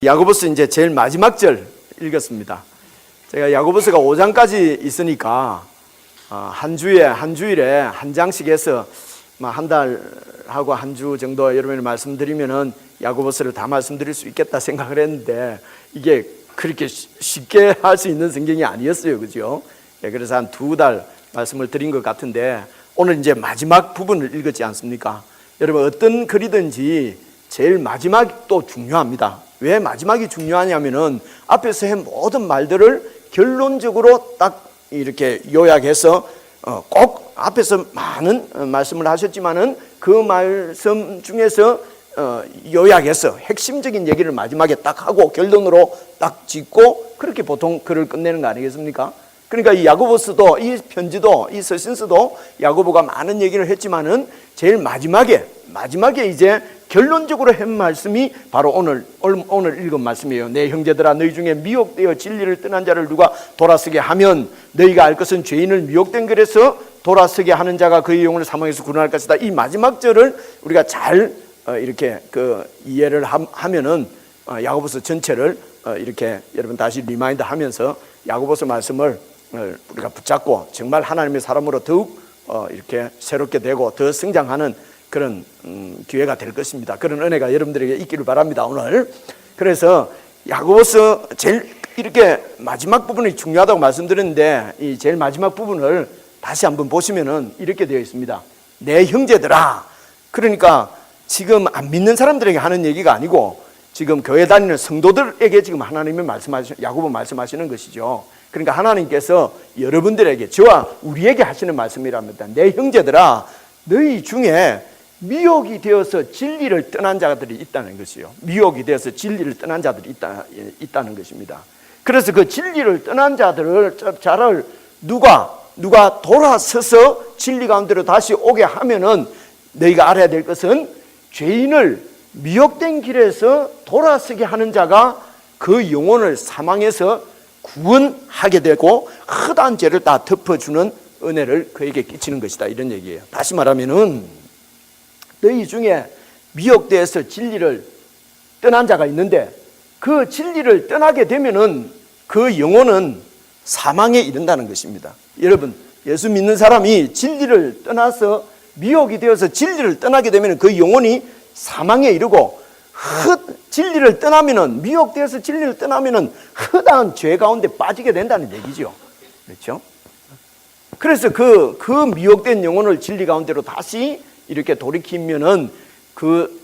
야고보서 이제 제일 마지막 절 읽었습니다. 제가 야고보서가 5장까지 있으니까 한 주일에 한 장씩 해서 한 달하고 한 주 정도 여러분이 말씀드리면은 야고보서를 다 말씀드릴 수 있겠다 생각을 했는데 이게 그렇게 쉽게 할 수 있는 성경이 아니었어요, 그죠? 그래서 한 2달 말씀을 드린 것 같은데 오늘 이제 마지막 부분을 읽었지 않습니까? 여러분 어떤 글이든지 제일 마지막도 중요합니다. 왜 마지막이 중요하냐면은 앞에서 한 모든 말들을 결론적으로 딱 이렇게 요약해서 꼭 앞에서 많은 말씀을 하셨지만은 그 말씀 중에서 요약해서 핵심적인 얘기를 마지막에 딱 하고 결론으로 딱 짓고 그렇게 보통 글을 끝내는 거 아니겠습니까? 그러니까 이 야고보서도 이 편지도 이 서신서도 야고보가 많은 얘기를 했지만은 제일 마지막에 이제 결론적으로 한 말씀이 바로 오늘 읽은 말씀이에요. 내 형제들아 너희 중에 미혹되어 진리를 떠난 자를 누가 돌아서게 하면 너희가 알 것은 죄인을 미혹된 글에서 돌아서게 하는 자가 그의 영혼을 사망에서 구원할 것이다. 이 마지막 절을 우리가 잘 이렇게 이해를 하면은 야고보서 전체를 이렇게 여러분 다시 리마인드 하면서 야고보서 말씀을 우리가 붙잡고 정말 하나님의 사람으로 더욱 이렇게 새롭게 되고 더 성장하는 그런 기회가 될 것입니다. 그런 은혜가 여러분들에게 있기를 바랍니다, 오늘. 그래서 야고보서 제일 이렇게 마지막 부분이 중요하다고 말씀드렸는데 이 제일 마지막 부분을 다시 한번 보시면은 이렇게 되어 있습니다. 내 형제들아. 그러니까 지금 안 믿는 사람들에게 하는 얘기가 아니고 지금 교회 다니는 성도들에게 지금 하나님이 야고보 말씀하시는 것이죠. 그러니까 하나님께서 여러분들에게 저와 우리에게 하시는 말씀이랍니다. 내 형제들아 너희 중에 미혹이 되어서 진리를 떠난 자들이 있다는 것이요. 미혹이 되어서 진리를 떠난 자들이 있다는 것입니다. 그래서 그 진리를 떠난 자를 누가 돌아서서 진리 가운데로 다시 오게 하면은 너희가 알아야 될 것은 죄인을 미혹된 길에서 돌아서게 하는 자가 그 영혼을 사망에서 구원하게 되고 허다한 죄를 다 덮어주는 은혜를 그에게 끼치는 것이다, 이런 얘기예요. 다시 말하면은 너희 중에 미혹되어서 진리를 떠난 자가 있는데 그 진리를 떠나게 되면은 그 영혼은 사망에 이른다는 것입니다. 여러분 예수 믿는 사람이 진리를 떠나서 미혹이 되어서 진리를 떠나게 되면 그 영혼이 사망에 이르고 진리를 떠나면은 미혹되어서 진리를 떠나면은 허다한 죄 가운데 빠지게 된다는 얘기죠. 그렇죠? 그래서 그 미혹된 영혼을 진리 가운데로 다시 이렇게 돌이키면은 그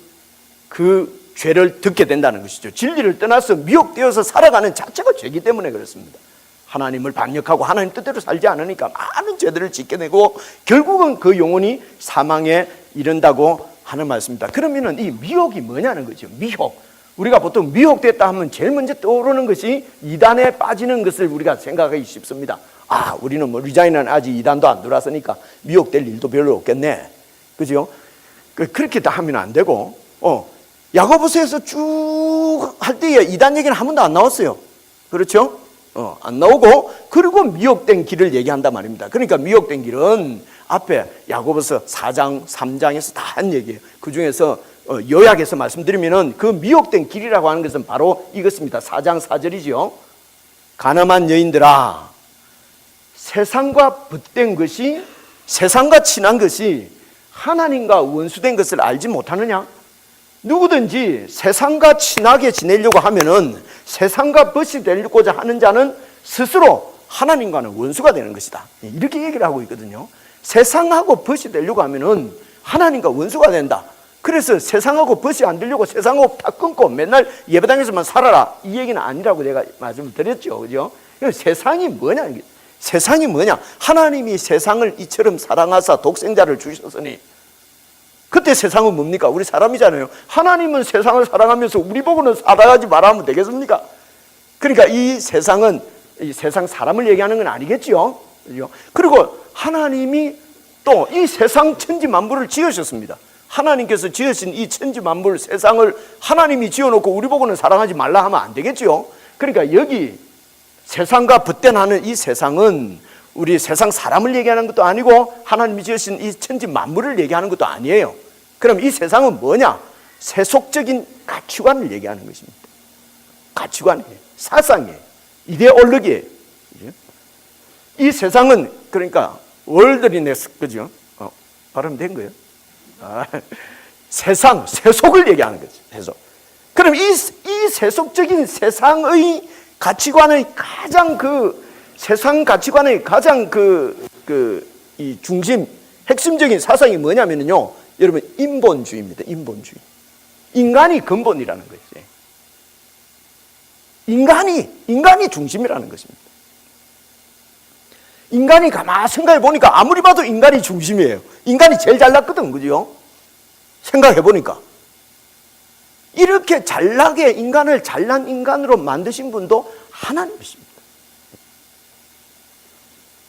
죄를 듣게 된다는 것이죠. 진리를 떠나서 미혹되어서 살아가는 자체가 죄이기 때문에 그렇습니다. 하나님을 반역하고 하나님 뜻대로 살지 않으니까 많은 죄들을 짓게 되고 결국은 그 영혼이 사망에 이른다고 하는 말씀입니다. 그러면은 이 미혹이 뭐냐는 거죠. 미혹. 우리가 보통 미혹됐다 하면 제일 먼저 떠오르는 것이 이단에 빠지는 것을 우리가 생각하기 쉽습니다. 우리는 리자인은 아직 이단도 안 들어왔으니까 미혹될 일도 별로 없겠네. 그죠? 그렇게 다 하면 안 되고, 야고보서에서 쭉 할 때에 이단 얘기는 한 번도 안 나왔어요. 그렇죠? 안 나오고, 그리고 미혹된 길을 얘기한단 말입니다. 그러니까 미혹된 길은 앞에 야고보서 4장, 3장에서 다 한 얘기예요. 그 중에서 요약해서 말씀드리면은 그 미혹된 길이라고 하는 것은 바로 이것입니다. 4장 4절이죠. 가늠한 여인들아, 세상과 벗된 것이, 세상과 친한 것이 하나님과 원수된 것을 알지 못하느냐? 누구든지 세상과 친하게 지내려고 하면은 세상과 벗이 되려고자 하는 자는 스스로 하나님과는 원수가 되는 것이다. 이렇게 얘기를 하고 있거든요. 세상하고 벗이 되려고 하면은 하나님과 원수가 된다. 그래서 세상하고 벗이 안 되려고 세상하고 다 끊고 맨날 예배당에서만 살아라, 이 얘기는 아니라고 제가 말씀을 드렸죠. 그죠? 세상이 뭐냐? 세상이 뭐냐? 하나님이 세상을 이처럼 사랑하사 독생자를 주셨으니 그때 세상은 뭡니까? 우리 사람이잖아요. 하나님은 세상을 사랑하면서 우리 보고는 살아가지 말하면 되겠습니까? 그러니까 이 세상은 이 세상 사람을 얘기하는 건 아니겠죠. 그죠? 그리고 하나님이 또 이 세상 천지 만물을 지으셨습니다. 하나님께서 지으신 이 천지 만물 세상을 하나님이 지어놓고 우리 보고는 사랑하지 말라 하면 안 되겠죠. 그러니까 여기 세상과 벗대나는 이 세상은 우리 세상 사람을 얘기하는 것도 아니고 하나님이 지으신 이 천지 만물을 얘기하는 것도 아니에요. 그럼 이 세상은 뭐냐? 세속적인 가치관을 얘기하는 것입니다. 가치관이에요. 사상이에요. 이데올로기예요. 이 세상은 그러니까 월드리네스, 그죠? 발음된 거예요. 세상, 세속을 얘기하는 거죠. 세속. 그럼 이 세속적인 세상의 가치관의 가장 세상 가치관의 가장 이 중심, 핵심적인 사상이 뭐냐면요. 여러분, 인본주의입니다. 인본주의. 인간이 근본이라는 것이에요. 인간이 중심이라는 것입니다. 인간이 가만히 생각해 보니까 아무리 봐도 인간이 중심이에요. 인간이 제일 잘났거든, 그죠? 생각해 보니까. 이렇게 잘나게 인간을 잘난 인간으로 만드신 분도 하나님이십니다.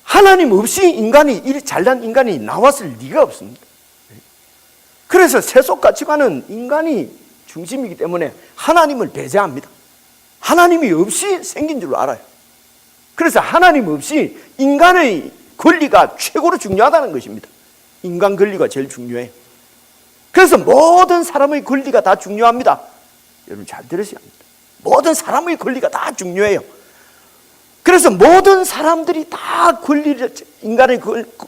하나님 없이 이리 잘난 인간이 나왔을 리가 없습니다. 그래서 세속 가치관은 인간이 중심이기 때문에 하나님을 배제합니다. 하나님이 없이 생긴 줄 알아요. 그래서 하나님 없이 인간의 권리가 최고로 중요하다는 것입니다. 인간 권리가 제일 중요해요. 그래서 모든 사람의 권리가 다 중요합니다. 여러분 잘 들으셔야 합니다. 모든 사람의 권리가 다 중요해요. 그래서 모든 사람들이 다 인간의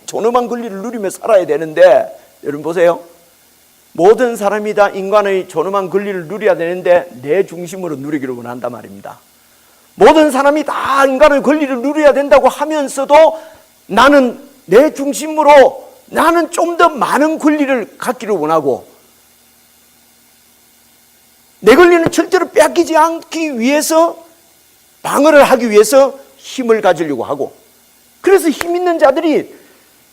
존엄한 권리를 누리며 살아야 되는데, 여러분 보세요. 모든 사람이 다 인간의 존엄한 권리를 누려야 되는데 내 중심으로 누리기를 원한단 말입니다. 모든 사람이 다 인간의 권리를 누려야 된다고 하면서도 나는 내 중심으로 나는 좀 더 많은 권리를 갖기를 원하고, 내 권리는 절대로 빼앗기지 않기 위해서 방어를 하기 위해서 힘을 가지려고 하고, 그래서 힘 있는 자들이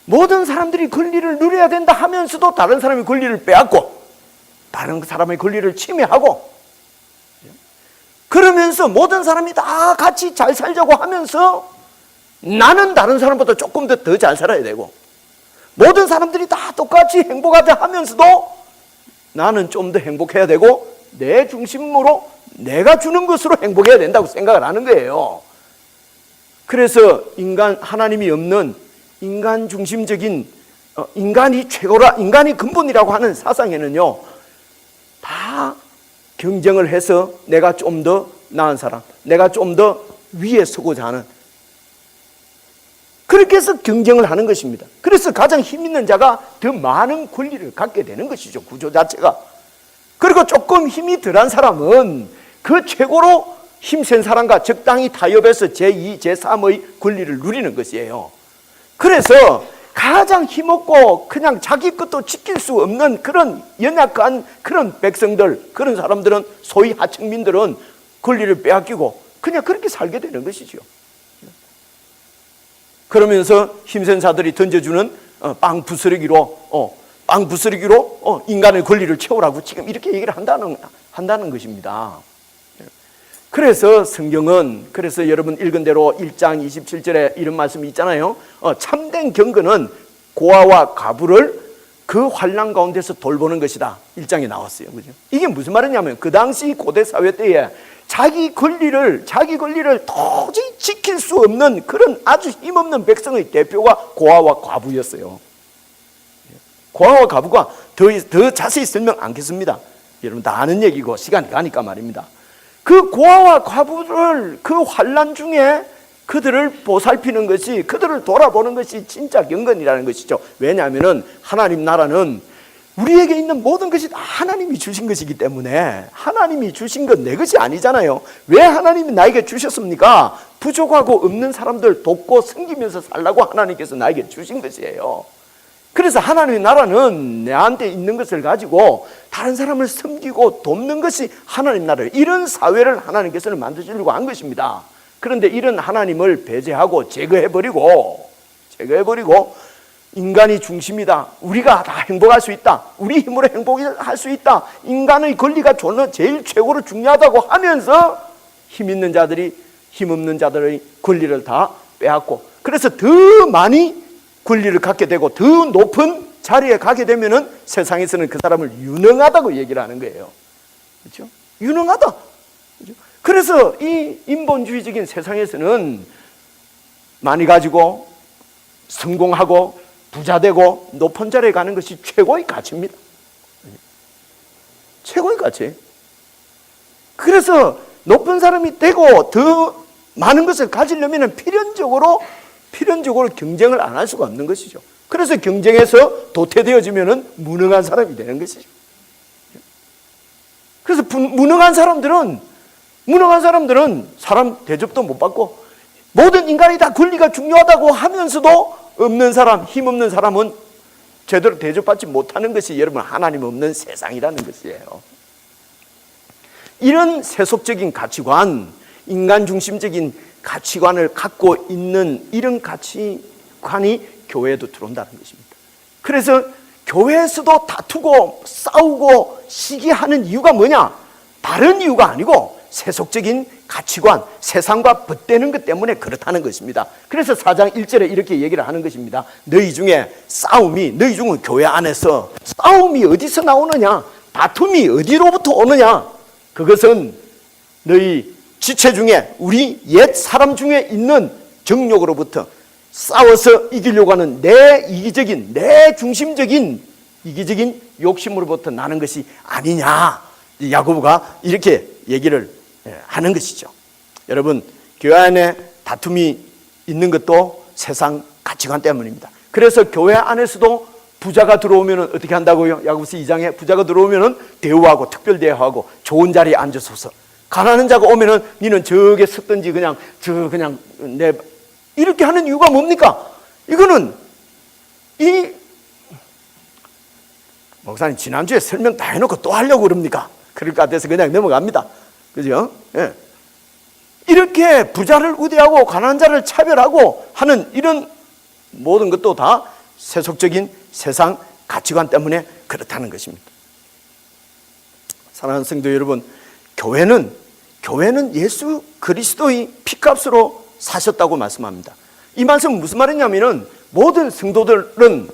모든 사람들이 권리를 누려야 된다 하면서도 다른 사람의 권리를 빼앗고 다른 사람의 권리를 침해하고, 그러면서 모든 사람이 다 같이 잘 살자고 하면서 나는 다른 사람보다 조금 더 잘 살아야 되고, 모든 사람들이 다 똑같이 행복하자 하면서도 나는 좀 더 행복해야 되고, 내 중심으로 내가 주는 것으로 행복해야 된다고 생각을 하는 거예요. 그래서 하나님이 없는 인간 중심적인, 인간이 최고라, 인간이 근본이라고 하는 사상에는요, 다 경쟁을 해서 내가 좀 더 나은 사람, 내가 좀 더 위에 서고자 하는, 그렇게 해서 경쟁을 하는 것입니다. 그래서 가장 힘 있는 자가 더 많은 권리를 갖게 되는 것이죠, 구조 자체가. 그리고 조금 힘이 덜한 사람은 그 최고로 힘센 사람과 적당히 타협해서 제2, 제3의 권리를 누리는 것이에요. 그래서 가장 힘없고 그냥 자기 것도 지킬 수 없는 그런 연약한 그런 백성들, 그런 사람들은, 소위 하층민들은 권리를 빼앗기고 그냥 그렇게 살게 되는 것이죠. 그러면서 힘센 자들이 던져주는 빵 부스러기로 인간의 권리를 채우라고 지금 이렇게 얘기를 한다는 것입니다. 그래서 성경은, 그래서 여러분 읽은 대로 1장 27절에 이런 말씀이 있잖아요. 참된 경건은 고아와 과부를 그 환난 가운데서 돌보는 것이다. 1장에 나왔어요. 그죠? 이게 무슨 말이냐면, 그 당시 고대 사회 때에 자기 권리를 도저히 지킬 수 없는 그런 아주 힘없는 백성의 대표가 고아와 과부였어요. 고아와 과부가 더 자세히 설명 않겠습니다. 여러분 다 아는 얘기고 시간이 가니까 말입니다. 그 고아와 과부를 그 환난 중에 그들을 보살피는 것이, 그들을 돌아보는 것이 진짜 경건이라는 것이죠. 왜냐하면 하나님 나라는 우리에게 있는 모든 것이 다 하나님이 주신 것이기 때문에, 하나님이 주신 건 내 것이 아니잖아요. 왜 하나님이 나에게 주셨습니까? 부족하고 없는 사람들 돕고 섬기면서 살라고 하나님께서 나에게 주신 것이에요. 그래서 하나님의 나라는 내한테 있는 것을 가지고 다른 사람을 섬기고 돕는 것이 하나님 나라예요. 이런 사회를 하나님께서는 만드시려고 한 것입니다. 그런데 이런 하나님을 배제하고 제거해버리고 인간이 중심이다, 우리가 다 행복할 수 있다, 우리 힘으로 행복할 수 있다, 인간의 권리가 제일 최고로 중요하다고 하면서 힘 있는 자들이 힘 없는 자들의 권리를 다 빼앗고, 그래서 더 많이 권리를 갖게 되고 더 높은 자리에 가게 되면은 세상에서는 그 사람을 유능하다고 얘기를 하는 거예요. 그렇죠? 유능하다. 그렇죠? 그래서 이 인본주의적인 세상에서는 많이 가지고 성공하고 부자되고 높은 자리에 가는 것이 최고의 가치입니다. 최고의 가치. 그래서 높은 사람이 되고 더 많은 것을 가지려면 필연적으로 경쟁을 안 할 수가 없는 것이죠. 그래서 경쟁에서 도태되어지면 무능한 사람이 되는 것이죠. 그래서 무능한 사람들은 사람 대접도 못 받고, 모든 인간이 다 권리가 중요하다고 하면서도 없는 사람, 힘없는 사람은 제대로 대접받지 못하는 것이 여러분 하나님 없는 세상이라는 것이에요. 이런 세속적인 가치관, 인간 중심적인 가치관을 갖고 있는 이런 가치관이 교회에도 들어온다는 것입니다. 그래서 교회에서도 다투고 싸우고 시기하는 이유가 뭐냐? 다른 이유가 아니고 세속적인 가치관, 세상과 벗대는 것 때문에 그렇다는 것입니다. 그래서 4장 1절에 이렇게 얘기를 하는 것입니다. 너희 중은 교회 안에서 싸움이 어디서 나오느냐? 다툼이 어디로부터 오느냐? 그것은 너희 지체 중에, 우리 옛 사람 중에 있는 정욕으로부터 싸워서 이기려고 하는 내 중심적인 이기적인 욕심으로부터 나는 것이 아니냐. 야고보가 이렇게 얘기를 하는 것이죠. 여러분, 교회 안에 다툼이 있는 것도 세상 가치관 때문입니다. 그래서 교회 안에서도 부자가 들어오면 어떻게 한다고요? 야고보서 2장에 부자가 들어오면 대우하고 특별 대우하고 좋은 자리에 앉아서서, 가난한 자가 오면은 니는 저게 섰든지 그냥 이렇게 하는 이유가 뭡니까? 이거는 목사님 지난주에 설명 다 해놓고 또 하려고 그럽니까? 그럴 것 같아서 그냥 넘어갑니다. 그죠? 예. 이렇게 부자를 우대하고 가난한 자를 차별하고 하는 이런 모든 것도 다 세속적인 세상 가치관 때문에 그렇다는 것입니다. 사랑하는 성도 여러분, 교회는 예수 그리스도의 피값으로 사셨다고 말씀합니다. 이 말씀은 무슨 말이냐면은, 모든 성도들은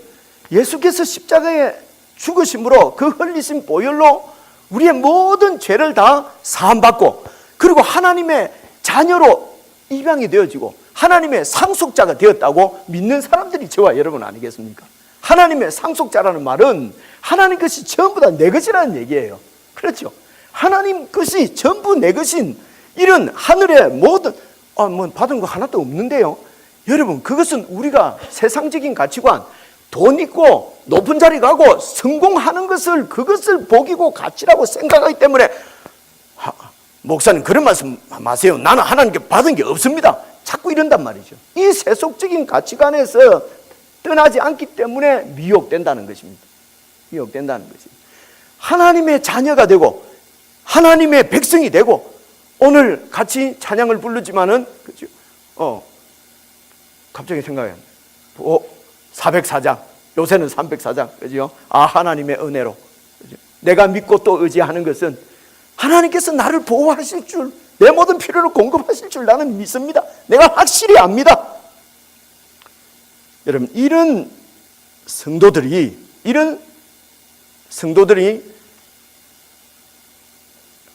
예수께서 십자가에 죽으심으로 그 흘리신 보혈로 우리의 모든 죄를 다 사함받고, 그리고 하나님의 자녀로 입양이 되어지고 하나님의 상속자가 되었다고 믿는 사람들이 저와 여러분 아니겠습니까? 하나님의 상속자라는 말은 하나님 것이 전부 다 내 것이라는 얘기예요. 그렇죠? 하나님 것이 전부 내 것인 이런 하늘의 모든 받은 거 하나도 없는데요. 여러분, 그것은 우리가 세상적인 가치관, 돈 있고 높은 자리 가고 성공하는 그것을 복이고 가치라고 생각하기 때문에, 목사님 그런 말씀 마세요. 나는 하나님께 받은 게 없습니다. 자꾸 이런단 말이죠. 이 세속적인 가치관에서 떠나지 않기 때문에 미혹된다는 것입니다. 미혹된다는 것입니다. 하나님의 자녀가 되고 하나님의 백성이 되고, 오늘 같이 찬양을 부르지만은, 그죠? 갑자기 생각이 안 나요. 404장, 요새는 304장, 그죠? 하나님의 은혜로. 그죠? 내가 믿고 또 의지하는 것은 하나님께서 나를 보호하실 줄, 내 모든 필요를 공급하실 줄 나는 믿습니다. 내가 확실히 압니다. 여러분, 이런 성도들이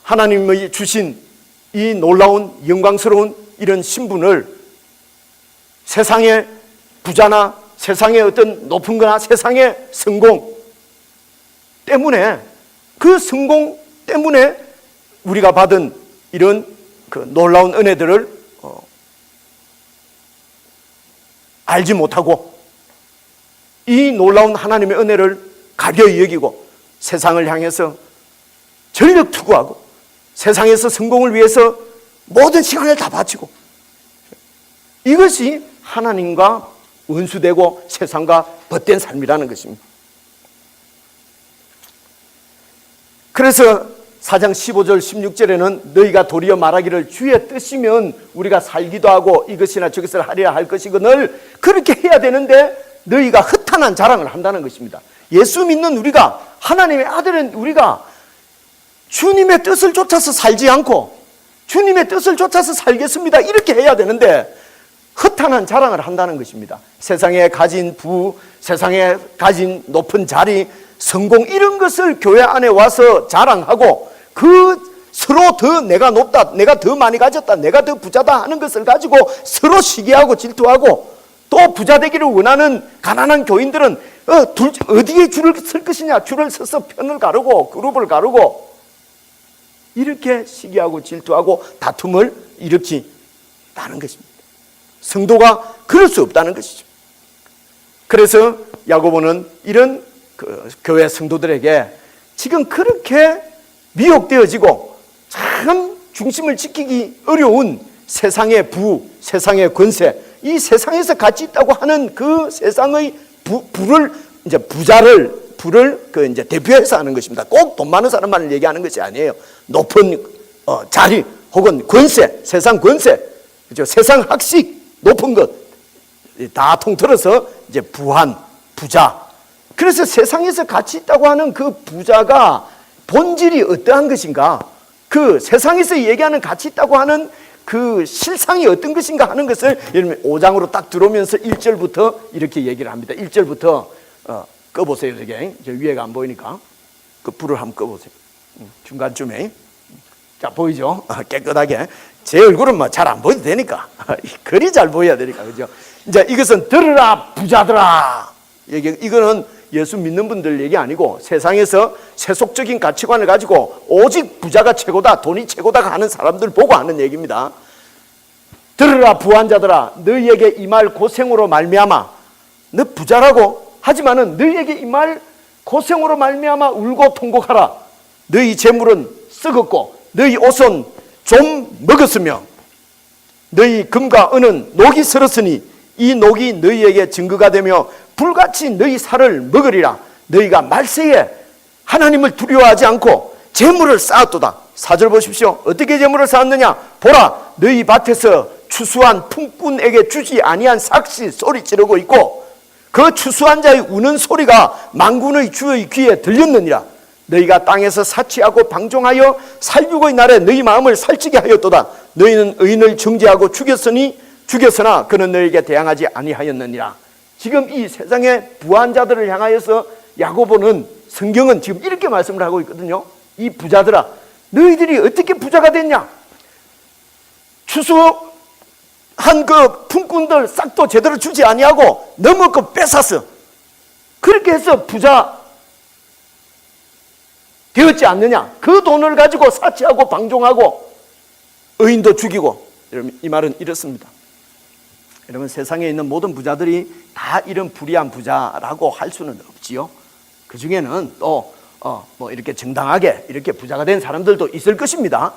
하나님의 주신 이 놀라운 영광스러운 이런 신분을 세상의 부자나 세상의 어떤 높은 거나 세상의 성공 때문에, 그 성공 때문에 우리가 받은 이런 그 놀라운 은혜들을 알지 못하고, 이 놀라운 하나님의 은혜를 가벼이 여기고 세상을 향해서 전력 투구하고 세상에서 성공을 위해서 모든 시간을 다 바치고, 이것이 하나님과 원수되고 세상과 벗된 삶이라는 것입니다. 그래서 4장 15절 16절에는 너희가 도리어 말하기를 주의 뜻이면 우리가 살기도 하고 이것이나 저것을 하리라 할 것이거늘, 그렇게 해야 되는데 너희가 허탄한 자랑을 한다는 것입니다. 예수 믿는 우리가, 하나님의 아들은 우리가 주님의 뜻을 쫓아서 살지 않고 주님의 뜻을 쫓아서 살겠습니다, 이렇게 해야 되는데 허탄한 자랑을 한다는 것입니다. 세상에 가진 부, 세상에 가진 높은 자리, 성공, 이런 것을 교회 안에 와서 자랑하고, 서로 더 내가 높다, 내가 더 많이 가졌다, 내가 더 부자다 하는 것을 가지고 서로 시기하고 질투하고, 또 부자 되기를 원하는 가난한 교인들은 어디에 줄을 설 것이냐, 줄을 서서 편을 가르고 그룹을 가르고, 이렇게 시기하고 질투하고 다툼을 일으킨다는 것입니다. 성도가 그럴 수 없다는 것이죠. 그래서 야고보는 이런 교회 성도들에게 지금 그렇게 미혹되어지고 참 중심을 지키기 어려운 세상의 세상의 권세, 이 세상에서 가치 있다고 하는 그 세상의 부를 이제 부를 이제 대표해서 하는 것입니다. 꼭 돈 많은 사람만을 얘기하는 것이 아니에요. 높은 자리 혹은 권세, 세상 권세, 그죠? 세상 학식, 높은 것 다 통틀어서 이제 부자. 그래서 세상에서 가치 있다고 하는 그 부자가 본질이 어떠한 것인가? 그 세상에서 얘기하는 가치 있다고 하는 그 실상이 어떤 것인가 하는 것을 예를 들면 5장으로 딱 들어오면서 1절부터 이렇게 얘기를 합니다. 1절부터 꺼보세요. 저 위에가 안 보이니까 그 불을 한번 꺼보세요. 중간쯤에. 자, 보이죠? 깨끗하게. 제 얼굴은 뭐 잘 안 보여도 되니까. 글이 잘 보여야 되니까. 그죠? 이제 이것은 들으라 부자들아. 이거는 예수 믿는 분들 얘기 아니고 세상에서 세속적인 가치관을 가지고 오직 부자가 최고다, 돈이 최고다 하는 사람들 보고 하는 얘기입니다. 들으라 부한자들아, 너희에게 이 말 고생으로 말미암아, 너 부자라고 하지만은 너희에게 이 말 고생으로 말미암아 울고 통곡하라. 너희 재물은 썩었고 너희 옷은 좀 먹었으며 너희 금과 은은 녹이 슬었으니 이 녹이 너희에게 증거가 되며 불같이 너희 살을 먹으리라. 너희가 말세에 하나님을 두려워하지 않고 재물을 쌓았도다. 4절 보십시오. 어떻게 재물을 쌓았느냐? 보라, 너희 밭에서 추수한 품꾼에게 주지 아니한 삭시 소리 지르고 있고 그 추수한 자의 우는 소리가 만군의 주의 귀에 들렸느니라. 너희가 땅에서 사치하고 방종하여 살육의 날에 너희 마음을 살찌게 하였도다. 너희는 의인을 정죄하고 죽였으나 그는 너희에게 대항하지 아니하였느니라. 지금 이 세상의 부한 자들을 향하여서 야고보는, 성경은 지금 이렇게 말씀을 하고 있거든요. 이 부자들아, 너희들이 어떻게 부자가 됐냐? 추수한 그 품꾼들 싹도 제대로 주지 아니하고 너무 그 뺏었어. 그렇게 해서 부자 되었지 않느냐? 그 돈을 가지고 사치하고 방종하고 의인도 죽이고. 여러분, 이 말은 이렇습니다. 여러분, 세상에 있는 모든 부자들이 다 이런 불의한 부자라고 할 수는 없지요. 그 중에는 또 뭐 이렇게 정당하게 이렇게 부자가 된 사람들도 있을 것입니다.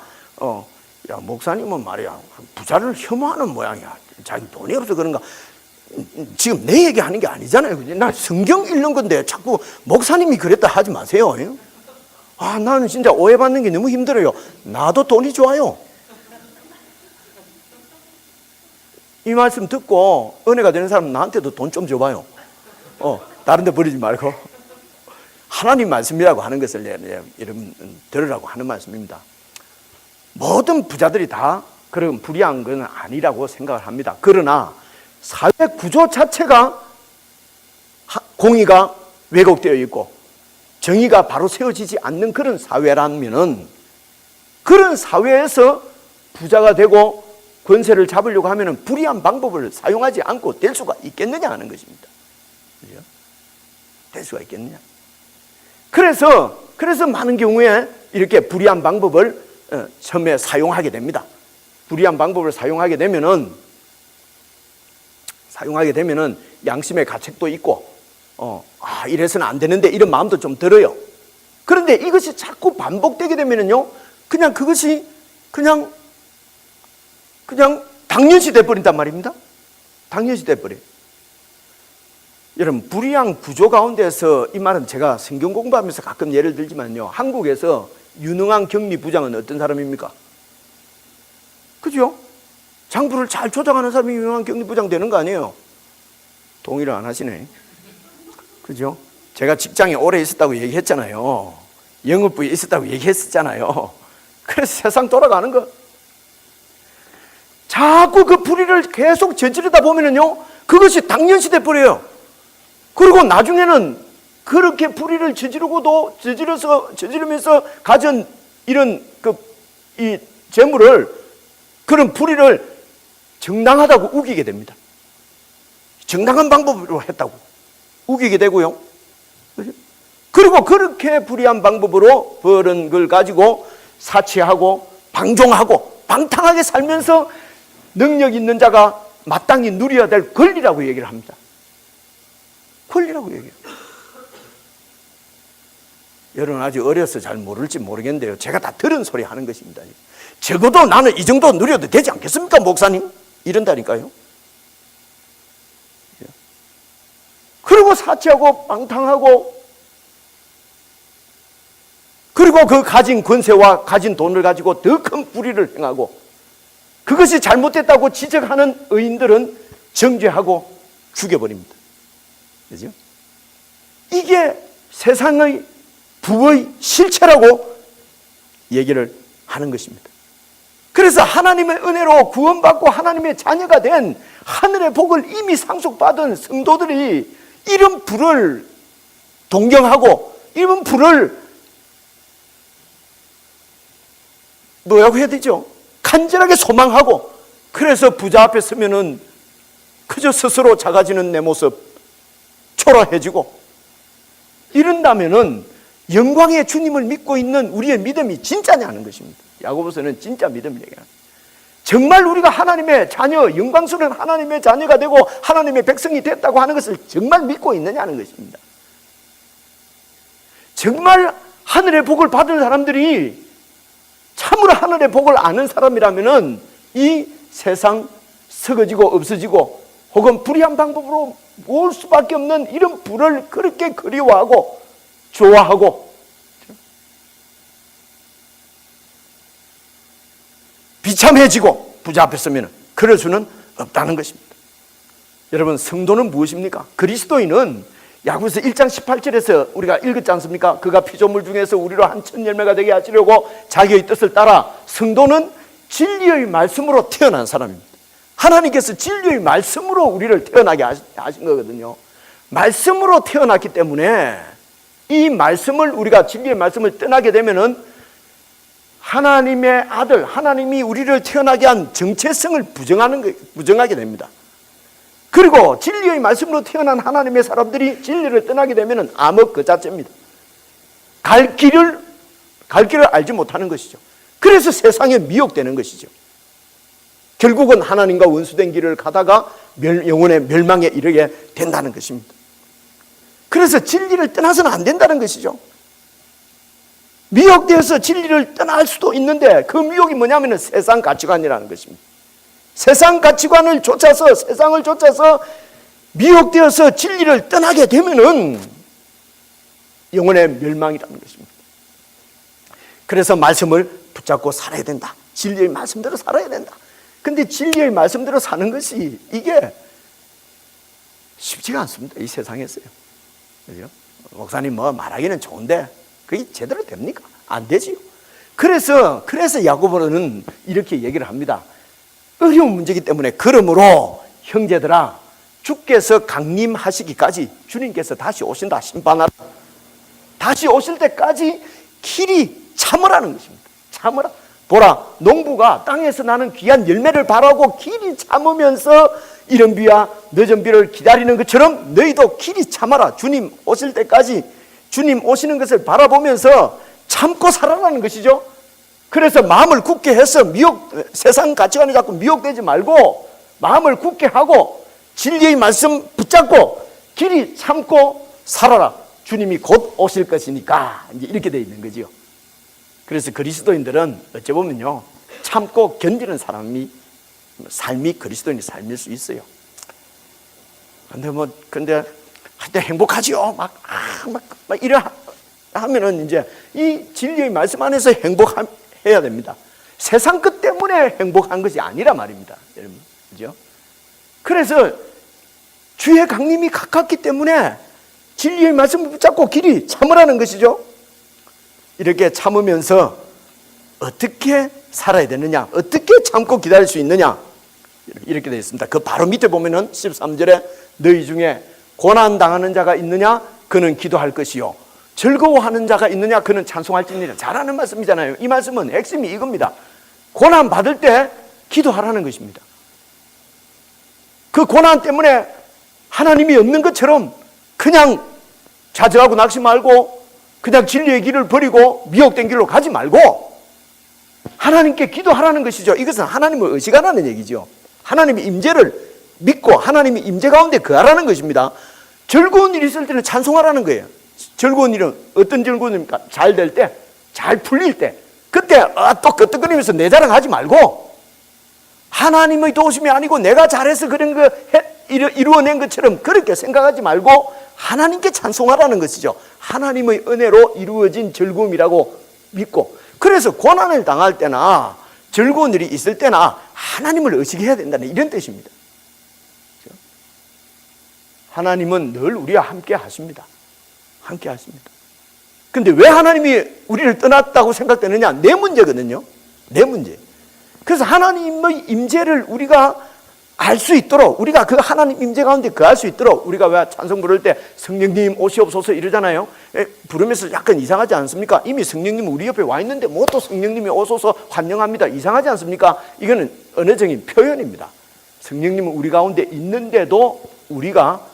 야, 목사님은 말이야 부자를 혐오하는 모양이야. 자기 돈이 없어 그런가? 지금 내 얘기하는 게 아니잖아요. 나 성경 읽는 건데 자꾸 목사님이 그랬다 하지 마세요. 나는 진짜 오해받는 게 너무 힘들어요. 나도 돈이 좋아요. 이 말씀 듣고 은혜가 되는 사람은 나한테도 돈 좀 줘봐요. 다른 데 버리지 말고 하나님 말씀이라고 하는 것을 여러분 들으라고 하는 말씀입니다. 모든 부자들이 다 그런 불의한 건 아니라고 생각을 합니다. 그러나 사회 구조 자체가 공의가 왜곡되어 있고 정의가 바로 세워지지 않는 그런 사회라면은, 그런 사회에서 부자가 되고 권세를 잡으려고 하면은 불의한 방법을 사용하지 않고 될 수가 있겠느냐 하는 것입니다. 그죠? 될 수가 있겠느냐? 그래서 많은 경우에 이렇게 불의한 방법을 처음에 사용하게 됩니다. 불의한 방법을 사용하게 되면은 양심의 가책도 있고, 이래서는 안 되는데 이런 마음도 좀 들어요. 그런데 이것이 자꾸 반복되게 되면은요, 그냥 그것이 그냥 당연시 돼버린단 말입니다. 당연시 돼버려요. 여러분, 불의한 구조 가운데서, 이 말은 제가 성경 공부하면서 가끔 예를 들지만요, 한국에서 유능한 경리부장은 어떤 사람입니까? 그죠? 장부를 잘 조작하는 사람이 유능한 경리부장 되는 거 아니에요? 동의를 안 하시네. 그죠? 제가 직장에 오래 있었다고 얘기했잖아요. 영업부에 있었다고 얘기했었잖아요. 그래서 세상 돌아가는 거. 자꾸 그 불의를 계속 저지르다 보면은요, 그것이 당연시 돼버려요. 그리고 나중에는 그렇게 불의를 저지르면서 가진 이런 이 재물을, 그런 불의를 정당하다고 우기게 됩니다. 정당한 방법으로 했다고 우기게 되고요. 그리고 그렇게 불의한 방법으로 벌은 걸 가지고 사치하고 방종하고 방탕하게 살면서 능력 있는 자가 마땅히 누려야 될 권리라고 얘기를 합니다. 권리라고 얘기해요. 여러분 아직 어려서 잘 모를지 모르겠는데요, 제가 다 들은 소리 하는 것입니다. 적어도 나는 이 정도 누려도 되지 않겠습니까, 목사님? 이런다니까요. 그리고 사치하고 방탕하고, 그리고 그 가진 권세와 가진 돈을 가지고 더 큰 불의를 행하고, 그것이 잘못됐다고 지적하는 의인들은 정죄하고 죽여버립니다. 그죠? 이게 세상의 부의 실체라고 얘기를 하는 것입니다. 그래서 하나님의 은혜로 구원받고 하나님의 자녀가 된 하늘의 복을 이미 상속받은 성도들이 이런 불을 동경하고 이런 불을 뭐라고 해야 되죠? 간절하게 소망하고, 그래서 부자 앞에 서면은 그저 스스로 작아지는 내 모습, 초라해지고 이런다면은 영광의 주님을 믿고 있는 우리의 믿음이 진짜냐는 것입니다. 야고보서는 진짜 믿음을 얘기합니다. 정말 우리가 하나님의 자녀, 영광스러운 하나님의 자녀가 되고 하나님의 백성이 됐다고 하는 것을 정말 믿고 있느냐는 것입니다. 정말 하늘의 복을 받은 사람들이 참으로 하늘의 복을 아는 사람이라면은 이 세상 썩어지고 없어지고 혹은 불의한 방법으로 모을 수밖에 없는 이런 불을 그렇게 그리워하고 좋아하고 비참해지고 부자 앞에 서면 그럴 수는 없다는 것입니다. 여러분, 성도는 무엇입니까? 그리스도인은 야고보서 1장 18절에서 우리가 읽었지 않습니까? 그가 피조물 중에서 우리로 한 첫 열매가 되게 하시려고 자기의 뜻을 따라, 성도는 진리의 말씀으로 태어난 사람입니다. 하나님께서 진리의 말씀으로 우리를 태어나게 하신 거거든요. 말씀으로 태어났기 때문에 이 말씀을, 우리가 진리의 말씀을 떠나게 되면은 하나님의 아들, 하나님이 우리를 태어나게 한 정체성을 부정하게 됩니다. 그리고 진리의 말씀으로 태어난 하나님의 사람들이 진리를 떠나게 되면은 암흑 그 자체입니다. 갈 길을 알지 못하는 것이죠. 그래서 세상에 미혹되는 것이죠. 결국은 하나님과 원수된 길을 가다가 영혼의 멸망에 이르게 된다는 것입니다. 그래서 진리를 떠나서는 안 된다는 것이죠. 미혹되어서 진리를 떠날 수도 있는데 그 미혹이 뭐냐면 세상 가치관이라는 것입니다. 세상 가치관을 쫓아서, 세상을 쫓아서 미혹되어서 진리를 떠나게 되면은 영혼의 멸망이라는 것입니다. 그래서 말씀을 붙잡고 살아야 된다. 진리의 말씀대로 살아야 된다. 근데 진리의 말씀대로 사는 것이 이게 쉽지가 않습니다. 이 세상에서요. 그죠? 목사님 뭐 말하기는 좋은데 그게 제대로 됩니까? 안 되지요. 그래서 야고보는 이렇게 얘기를 합니다. 어려운 문제이기 때문에, 그러므로 형제들아, 주께서 강림하시기까지, 주님께서 다시 오신다, 심판하라, 다시 오실 때까지 길이 참으라는 것입니다. 참으라. 보라, 농부가 땅에서 나는 귀한 열매를 바라고 길이 참으면서 이른 비와 늦은 비를 기다리는 것처럼 너희도 길이 참아라. 주님 오실 때까지, 주님 오시는 것을 바라보면서 참고 살아라는 것이죠. 그래서 마음을 굳게 해서 세상 가치관에 자꾸 미혹되지 말고 마음을 굳게 하고 진리의 말씀 붙잡고 길이 참고 살아라. 주님이 곧 오실 것이니까, 이제 이렇게 되어 있는 거지요. 그래서 그리스도인들은 어찌 보면요, 참고 견디는 삶이 그리스도인의 삶일 수 있어요. 근데 한때 행복하지요. 막 이래 하면은 이제 이 진리의 말씀 안에서 행복해야 됩니다. 세상 것 때문에 행복한 것이 아니라 말입니다. 여러분, 그죠? 그래서 주의 강림이 가깝기 때문에 진리의 말씀을 붙잡고 길이 참으라는 것이죠. 이렇게 참으면서 어떻게 살아야 되느냐, 어떻게 참고 기다릴 수 있느냐, 이렇게 되어 있습니다. 그 바로 밑에 보면은 13절에 너희 중에 고난당하는 자가 있느냐, 그는 기도할 것이요, 즐거워하는 자가 있느냐, 그는 찬송할지니라. 잘하는 말씀이잖아요. 이 말씀은 핵심이 이겁니다. 고난 받을 때 기도하라는 것입니다. 그 고난 때문에 하나님이 없는 것처럼 그냥 좌절하고 낙심 말고 그냥 진리의 길을 버리고 미혹된 길로 가지 말고 하나님께 기도하라는 것이죠. 이것은 하나님을 의식하라는 얘기죠. 하나님의 임재를 믿고 하나님의 임재 가운데 거하라는 것입니다. 즐거운 일이 있을 때는 찬송하라는 거예요. 즐거운 일은 어떤 즐거운 일입니까? 잘 될 때, 잘 풀릴 때, 그때 또 끄떡거리면서 내 자랑하지 말고, 하나님의 도우심이 아니고 내가 잘해서 그런 거 이루어낸 것처럼 그렇게 생각하지 말고 하나님께 찬송하라는 것이죠. 하나님의 은혜로 이루어진 즐거움이라고 믿고, 그래서 고난을 당할 때나 즐거운 일이 있을 때나 하나님을 의식해야 된다는 이런 뜻입니다. 하나님은 늘 우리와 함께 하십니다. 함께 하십니다. 근데 왜 하나님이 우리를 떠났다고 생각되느냐? 내 문제거든요. 내 문제. 그래서 하나님의 임재를 우리가 알 수 있도록, 우리가 그 하나님 임재 가운데 거할 수 있도록, 우리가 왜 찬송 부를 때 성령님 오시옵소서 이러잖아요. 부르면서 약간 이상하지 않습니까? 이미 성령님 우리 옆에 와 있는데 뭐 또 성령님이 오소서 환영합니다. 이상하지 않습니까? 이거는 언어적인 표현입니다. 성령님은 우리 가운데 있는데도 우리가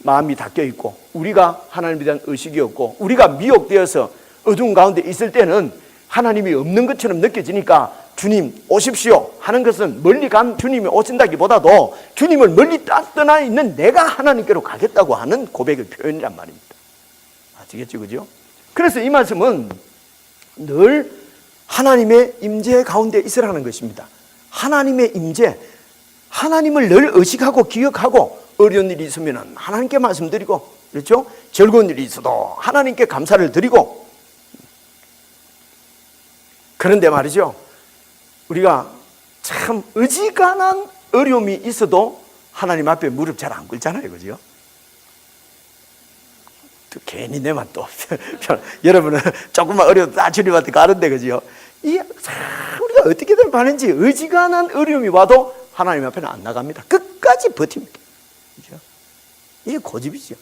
마음이 닫혀 있고, 우리가 하나님에 대한 의식이 없고, 우리가 미혹되어서 어두운 가운데 있을 때는 하나님이 없는 것처럼 느껴지니까 주님 오십시오 하는 것은 멀리 간 주님이 오신다기보다도 주님을 멀리 떠나 있는 내가 하나님께로 가겠다고 하는 고백의 표현이란 말입니다. 아시겠죠? 그죠? 그래서 이 말씀은 늘 하나님의 임재 가운데 있으라는 것입니다. 하나님의 임재, 하나님을 늘 의식하고 기억하고, 어려운 일이 있으면 하나님께 말씀드리고, 그렇죠? 즐거운 일이 있어도 하나님께 감사를 드리고. 그런데 말이죠, 우리가 참 어지간한 어려움이 있어도 하나님 앞에 무릎 잘 안 꿇잖아요. 그죠? 또 괜히 내만 또 여러분은 조금만 어려워도 다 주님한테 가는데, 그죠? 우리가 어떻게든 반인지 어지간한 어려움이 와도 하나님 앞에는 안 나갑니다. 끝까지 버팁니다. 그죠? 이게 고집이죠.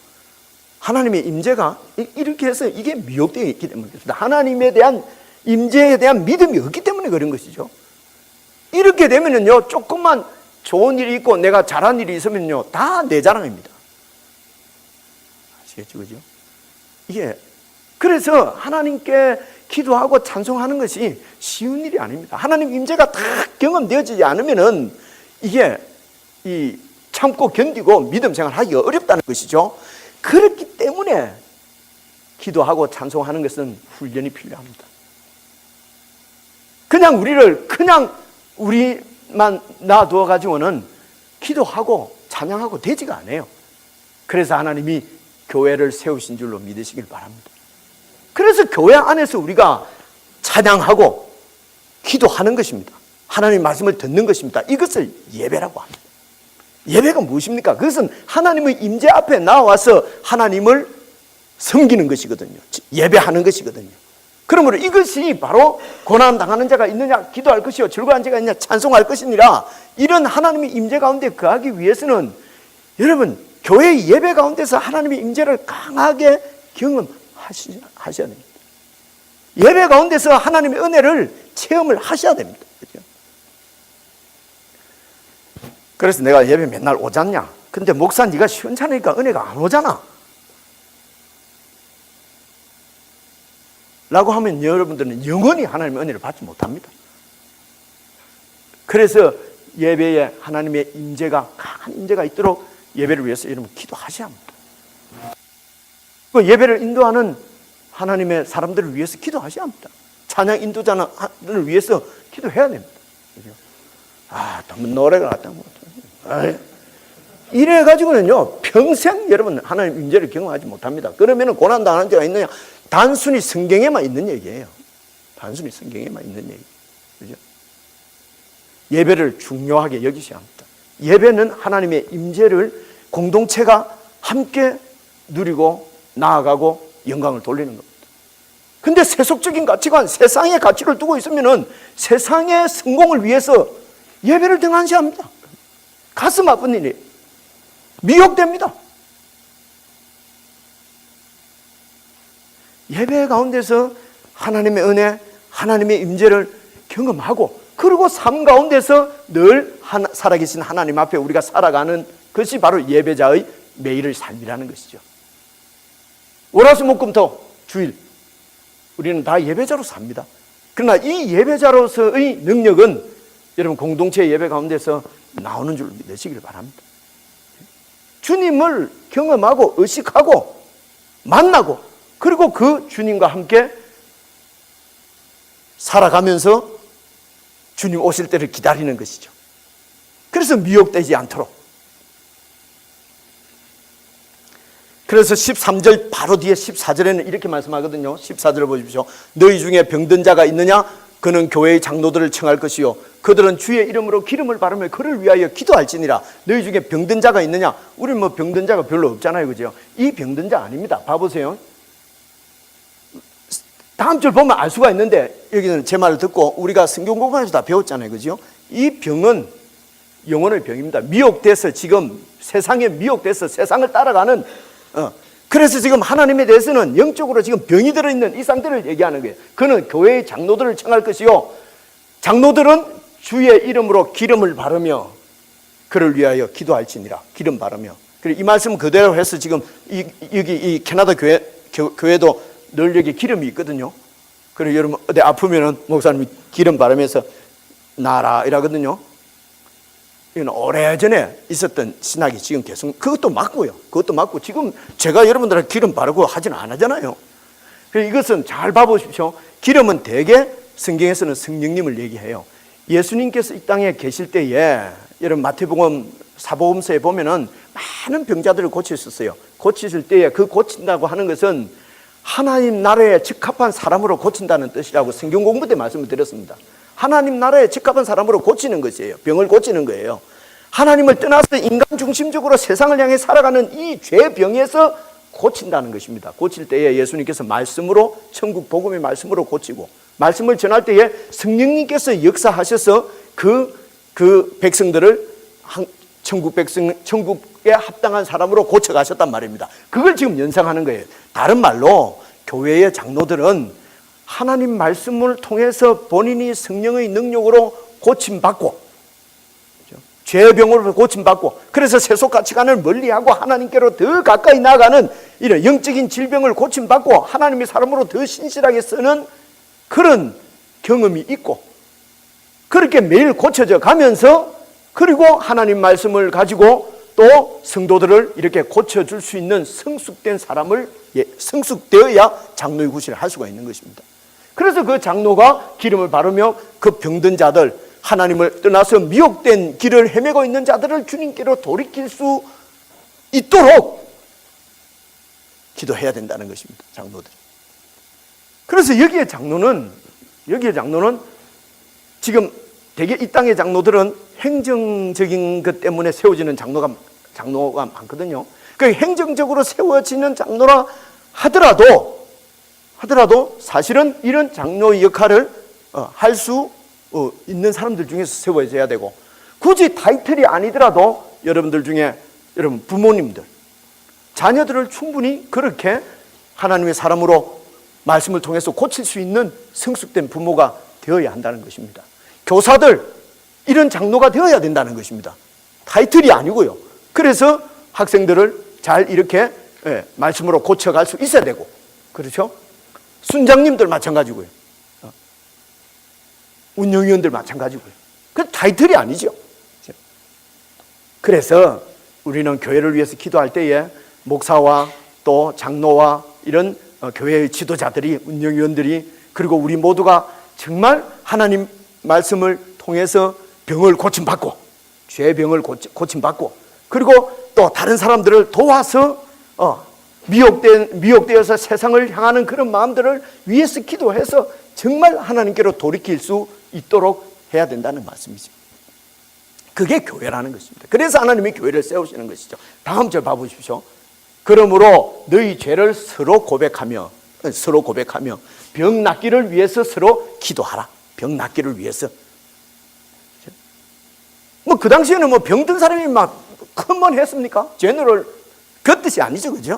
하나님의 임재가 이렇게 해서 이게 미혹되어 있기 때문에 그렇습니다. 하나님에 대한 임재에 대한 믿음이 없기 때문에 그런 것이죠. 이렇게 되면은요, 조금만 좋은 일이 있고 내가 잘한 일이 있으면요, 다 내 자랑입니다. 아시겠죠? 그죠? 이게, 그래서 하나님께 기도하고 찬송하는 것이 쉬운 일이 아닙니다. 하나님 임재가 다 경험되어지지 않으면은 이게 참고 견디고 믿음 생활하기가 어렵다는 것이죠. 그렇기 때문에 기도하고 찬송하는 것은 훈련이 필요합니다. 그냥 우리만 놔두어 가지고는 기도하고 찬양하고 되지가 않아요. 그래서 하나님이 교회를 세우신 줄로 믿으시길 바랍니다. 그래서 교회 안에서 우리가 찬양하고 기도하는 것입니다. 하나님의 말씀을 듣는 것입니다. 이것을 예배라고 합니다. 예배가 무엇입니까? 그것은 하나님의 임재 앞에 나와서 하나님을 섬기는 것이거든요. 예배하는 것이거든요. 그러므로 이것이 바로 고난당하는 자가 있느냐 기도할 것이요 즐거운 자가 있느냐 찬송할 것이니라. 이런 하나님의 임재 가운데 거하기 위해서는 여러분 교회의 예배 가운데서 하나님의 임재를 강하게 경험하셔야 됩니다. 예배 가운데서 하나님의 은혜를 체험을 하셔야 됩니다. 그렇죠? 그래서 내가 예배 맨날 오잖냐? 근데 목사 네가 시원찮으니까 은혜가 안 오잖아 라고 하면 여러분들은 영원히 하나님의 은혜를 받지 못합니다. 그래서 예배에 하나님의 임재가 강한 임재가 있도록 예배를 위해서 여러분 기도하셔야 합니다. 그 예배를 인도하는 하나님의 사람들을 위해서 기도하셔야 합니다. 찬양 인도자를 위해서 기도해야 됩니다. 그죠? 너무 노래가 났다. 이래가지고는요, 평생 여러분 하나님 임재를 경험하지 못합니다. 그러면 고난당하는 자가 있느냐? 단순히 성경에만 있는 얘기예요. 단순히 성경에만 있는 얘기. 그죠? 예배를 중요하게 여기셔야 합니다. 예배는 하나님의 임재를 공동체가 함께 누리고 나아가고 영광을 돌리는 겁니다. 근데 세속적인 가치관, 세상의 가치를 두고 있으면은 세상의 성공을 위해서 예배를 등한시합니다. 가슴 아픈 일이 미혹됩니다. 예배 가운데서 하나님의 은혜, 하나님의 임재를 경험하고 그리고 삶 가운데서 늘 살아계신 하나님 앞에 우리가 살아가는 것이 바로 예배자의 매일의 삶이라는 것이죠. 월화수목금토 주일 우리는 다 예배자로 삽니다. 그러나 이 예배자로서의 능력은 여러분 공동체 예배 가운데서 나오는 줄 믿으시길 바랍니다. 주님을 경험하고 의식하고 만나고 그리고 그 주님과 함께 살아가면서 주님 오실 때를 기다리는 것이죠. 그래서 미혹되지 않도록. 그래서 13절 바로 뒤에 14절에는 이렇게 말씀하거든요. 14절을 보십시오. 너희 중에 병든 자가 있느냐? 그는 교회의 장로들을 청할 것이요 그들은 주의 이름으로 기름을 바르며 그를 위하여 기도할지니라. 너희 중에 병든 자가 있느냐? 우리는 뭐 병든 자가 별로 없잖아요, 그죠? 이 병든 자 아닙니다. 봐보세요. 다음 절 보면 알 수가 있는데 여기는 제 말을 듣고 우리가 성경 공부에서 다 배웠잖아요, 그죠? 이 병은 영혼의 병입니다. 미혹돼서 지금 세상에 미혹돼서 세상을 따라가는 그래서 지금 하나님에 대해서는 영적으로 지금 병이 들어있는 이 상태를 얘기하는 거예요. 그는 교회의 장로들을 청할 것이요 장로들은 주의 이름으로 기름을 바르며 그를 위하여 기도할지니라. 기름 바르며. 이 말씀 그대로 해서 지금 여기 이 캐나다 교회도 늘 여기 기름이 있거든요. 그리고 여러분 어디 아프면은 목사님이 기름 바르면서 나라 이라거든요. 이건 오래전에 있었던 신학이 지금 계속 그것도 맞고요. 그것도 맞고 지금 제가 여러분들한테 기름 바르고 하지는 안 하잖아요. 그래서 이것은 잘 봐보십시오. 기름은 대개 성경에서는 성령님을 얘기해요. 예수님께서 이 땅에 계실 때에 여러분 마태복음 사복음서에 보면은 많은 병자들을 고치셨어요. 고치실 때에 그 고친다고 하는 것은 하나님 나라에 적합한 사람으로 고친다는 뜻이라고 성경 공부 때 말씀을 드렸습니다. 하나님 나라에 적합한 사람으로 고치는 것이에요. 병을 고치는 거예요. 하나님을 떠나서 인간 중심적으로 세상을 향해 살아가는 이 죄병에서 고친다는 것입니다. 고칠 때에 예수님께서 말씀으로 천국 복음의 말씀으로 고치고 말씀을 전할 때에 성령님께서 역사하셔서 그 백성들을 천국에 합당한 사람으로 고쳐가셨단 말입니다. 그걸 지금 연상하는 거예요. 다른 말로 교회의 장로들은 하나님 말씀을 통해서 본인이 성령의 능력으로 고침받고 죄병으로 고침받고 그래서 세속 가치관을 멀리하고 하나님께로 더 가까이 나아가는 이런 영적인 질병을 고침받고 하나님의 사람으로 더 신실하게 쓰는 그런 경험이 있고 그렇게 매일 고쳐져 가면서 그리고 하나님 말씀을 가지고 또 성도들을 이렇게 고쳐줄 수 있는 성숙된 사람을 성숙되어야 장로의 구실을 할 수가 있는 것입니다. 그래서 그 장로가 기름을 바르며 그 병든 자들 하나님을 떠나서 미혹된 길을 헤매고 있는 자들을 주님께로 돌이킬 수 있도록 기도해야 된다는 것입니다. 장로들이. 그래서 여기에 장로는 지금 대개 이 땅의 장로들은 행정적인 것 때문에 세워지는 장로가 많거든요. 그 행정적으로 세워지는 장로라 하더라도 사실은 이런 장로의 역할을 할 수 있는 사람들 중에서 세워져야 되고 굳이 타이틀이 아니더라도 여러분들 중에 여러분 부모님들 자녀들을 충분히 그렇게 하나님의 사람으로 말씀을 통해서 고칠 수 있는 성숙된 부모가 되어야 한다는 것입니다. 교사들 이런 장로가 되어야 된다는 것입니다. 타이틀이 아니고요. 그래서 학생들을 잘 이렇게 말씀으로 고쳐갈 수 있어야 되고 그렇죠? 순장님들 마찬가지고요. 운영위원들 마찬가지고요. 그 타이틀이 아니죠. 그래서 우리는 교회를 위해서 기도할 때에 목사와 또 장로와 이런 교회의 지도자들이 운영위원들이 그리고 우리 모두가 정말 하나님 말씀을 통해서 병을 고침받고 죄병을 고침받고 그리고 또 다른 사람들을 도와서 미혹되어서 세상을 향하는 그런 마음들을 위해서 기도해서 정말 하나님께로 돌이킬 수 있도록 해야 된다는 말씀이죠. 그게 교회라는 것입니다. 그래서 하나님이 교회를 세우시는 것이죠. 다음 절 봐보십시오. 그러므로 너희 죄를 서로 고백하며 병 낫기를 위해서 서로 기도하라. 병 낫기를 위해서. 뭐 그 당시에는 뭐 병든 사람이 막 큰 번 했습니까? 제너럴 그 뜻이 아니죠, 그죠?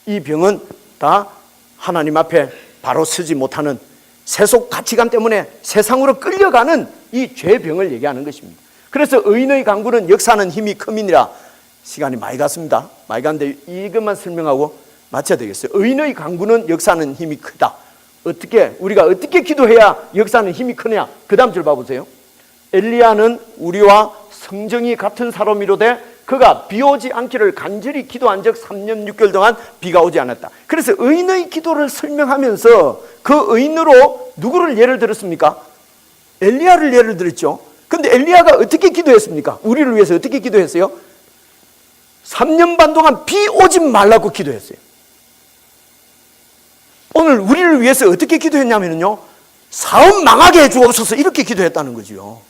이 병은 다 하나님 앞에 바로 서지 못하는 세속 가치관 때문에 세상으로 끌려가는 이 죄병을 얘기하는 것입니다. 그래서 의인의 강구는 역사하는 힘이 큼이니라. 시간이 많이 갔습니다. 많이 갔는데 이것만 설명하고 마쳐야 되겠어요. 의인의 강구는 역사하는 힘이 크다. 우리가 어떻게 기도해야 역사는 힘이 크냐? 그 다음 줄 봐보세요. 엘리야는 우리와 성정이 같은 사람이로되 그가 비 오지 않기를 간절히 기도한 적 3년 6개월 동안 비가 오지 않았다. 그래서 의인의 기도를 설명하면서 그 의인으로 누구를 예를 들었습니까? 엘리야를 예를 들었죠. 근데 엘리야가 어떻게 기도했습니까? 우리를 위해서 어떻게 기도했어요? 3년 반 동안 비 오지 말라고 기도했어요. 오늘 우리를 위해서 어떻게 기도했냐면요, 사업 망하게 해주옵소서 이렇게 기도했다는 거죠.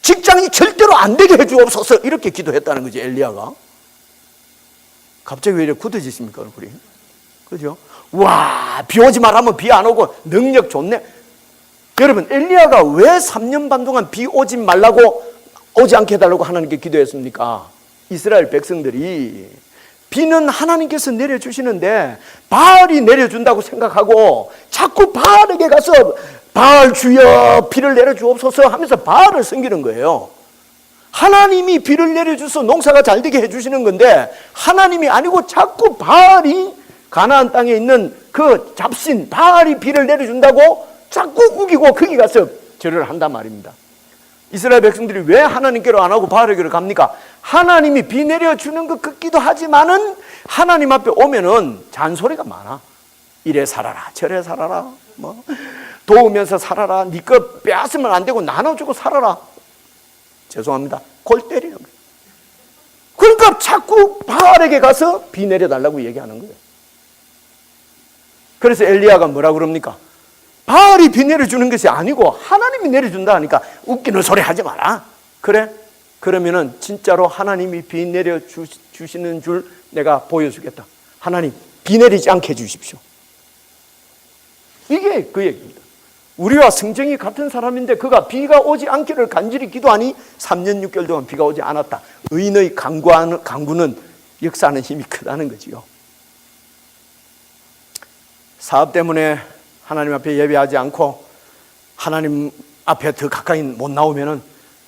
직장이 절대로 안 되게 해주옵소서 이렇게 기도했다는 거죠. 엘리야가. 갑자기 왜 이렇게 굳어지십니까 얼굴이? 그죠? 와, 비 오지 말하면 비 안 오고 능력 좋네. 여러분, 엘리야가 왜 3년 반 동안 비 오지 말라고, 오지 않게 해달라고 하나님께 기도했습니까? 이스라엘 백성들이 비는 하나님께서 내려주시는데 바알이 내려준다고 생각하고 자꾸 바알에게 가서 바알 주여 비를 내려주옵소서 하면서 바알을 섬기는 거예요. 하나님이 비를 내려줘서 농사가 잘 되게 해주시는 건데 하나님이 아니고 자꾸 바알이, 가나안 땅에 있는 그 잡신 바알이 비를 내려준다고 자꾸 우기고 거기 가서 절을 한단 말입니다. 이스라엘 백성들이 왜 하나님께로 안 하고 바알에게로 갑니까? 하나님이 비 내려주는 것 같기도 하지만은 하나님 앞에 오면은 잔소리가 많아. 이래 살아라 저래 살아라, 뭐 도우면서 살아라, 네 거 빼앗으면 안 되고 나눠주고 살아라. 죄송합니다, 골 때리는 거예요. 그러니까 자꾸 바알에게 가서 비 내려달라고 얘기하는 거예요. 그래서 엘리야가 뭐라 그럽니까? 바알이 비 내려주는 것이 아니고 하나님이 내려준다 하니까 웃기는 소리 하지 마라. 그래? 그러면은 진짜로 하나님이 비 내려주시는 줄 내가 보여주겠다. 하나님 비 내리지 않게 해주십시오. 이게 그 얘기입니다. 우리와 성정이 같은 사람인데 그가 비가 오지 않기를 간절히 기도하니 3년 6개월 동안 비가 오지 않았다. 의인의 강구는 역사하는 힘이 크다는 거지요. 사업 때문에 하나님 앞에 예배하지 않고 하나님 앞에 더 가까이 못 나오면은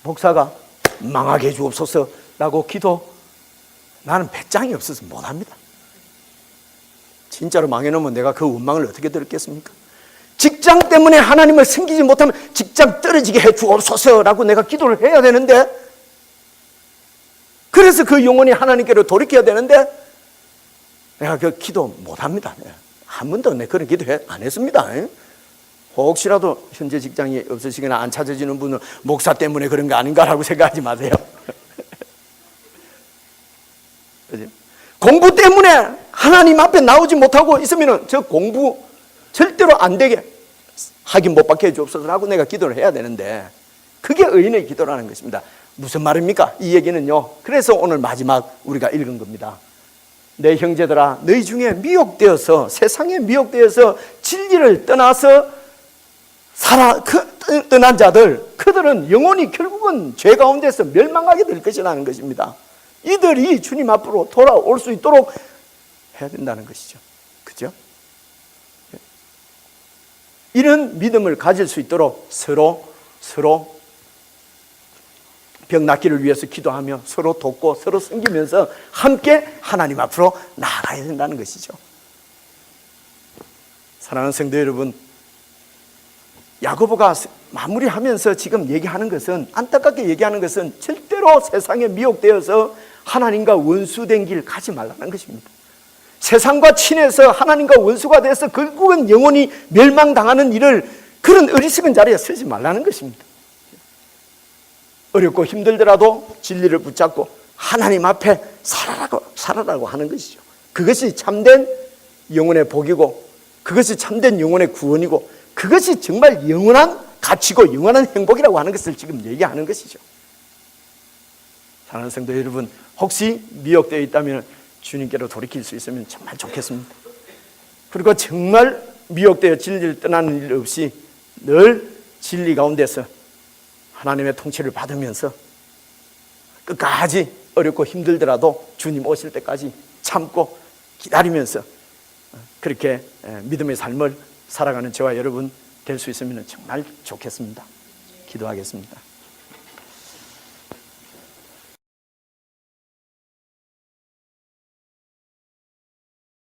목사가 망하게 해주옵소서라고 기도, 나는 배짱이 없어서 못합니다. 진짜로 망해놓으면 내가 그 원망을 어떻게 들었겠습니까? 직장 때문에 하나님을 섬기지 못하면 직장 떨어지게 해주옵소서라고 내가 기도를 해야 되는데, 그래서 그 영혼이 하나님께로 돌이켜야 되는데 내가 그 기도 못합니다. 한 번도 내 그런 기도 안 했습니다. 혹시라도 현재 직장이 없으시거나 안 찾아지는 분은 목사 때문에 그런 거 아닌가라고 생각하지 마세요. 공부 때문에 하나님 앞에 나오지 못하고 있으면 저 공부 절대로 안 되게 확인 못 받게 해주옵소서라고 내가 기도를 해야 되는데, 그게 의인의 기도라는 것입니다. 무슨 말입니까? 이 얘기는요, 그래서 오늘 마지막 우리가 읽은 겁니다. 내 형제들아, 너희 중에 미혹되어서, 세상에 미혹되어서 진리를 떠나서 떠난 자들, 그들은 영혼이 결국은 죄 가운데서 멸망하게 될 것이라는 것입니다. 이들이 주님 앞으로 돌아올 수 있도록 해야 된다는 것이죠. 그죠? 이런 믿음을 가질 수 있도록 서로 병 낫기를 위해서 기도하며 서로 돕고 서로 섬기면서 함께 하나님 앞으로 나아가야 된다는 것이죠. 사랑하는 성도 여러분, 야고보가 마무리하면서 지금 얘기하는 것은, 안타깝게 얘기하는 것은 절대로 세상에 미혹되어서 하나님과 원수된 길 가지 말라는 것입니다. 세상과 친해서 하나님과 원수가 돼서 결국은 영혼이 멸망당하는 일을, 그런 어리석은 자리에 서지 말라는 것입니다. 어렵고 힘들더라도 진리를 붙잡고 하나님 앞에 살아라고 하는 것이죠. 그것이 참된 영혼의 복이고, 그것이 참된 영혼의 구원이고, 그것이 정말 영원한 가치고 영원한 행복이라고 하는 것을 지금 얘기하는 것이죠. 사랑하는 성도 여러분, 혹시 미혹되어 있다면 주님께로 돌이킬 수 있으면 정말 좋겠습니다. 그리고 정말 미혹되어 진리를 떠나는 일 없이 늘 진리 가운데서 하나님의 통치를 받으면서 끝까지 어렵고 힘들더라도 주님 오실 때까지 참고 기다리면서 그렇게 믿음의 삶을 살아가는 저와 여러분 될 수 있으면 정말 좋겠습니다. 기도하겠습니다.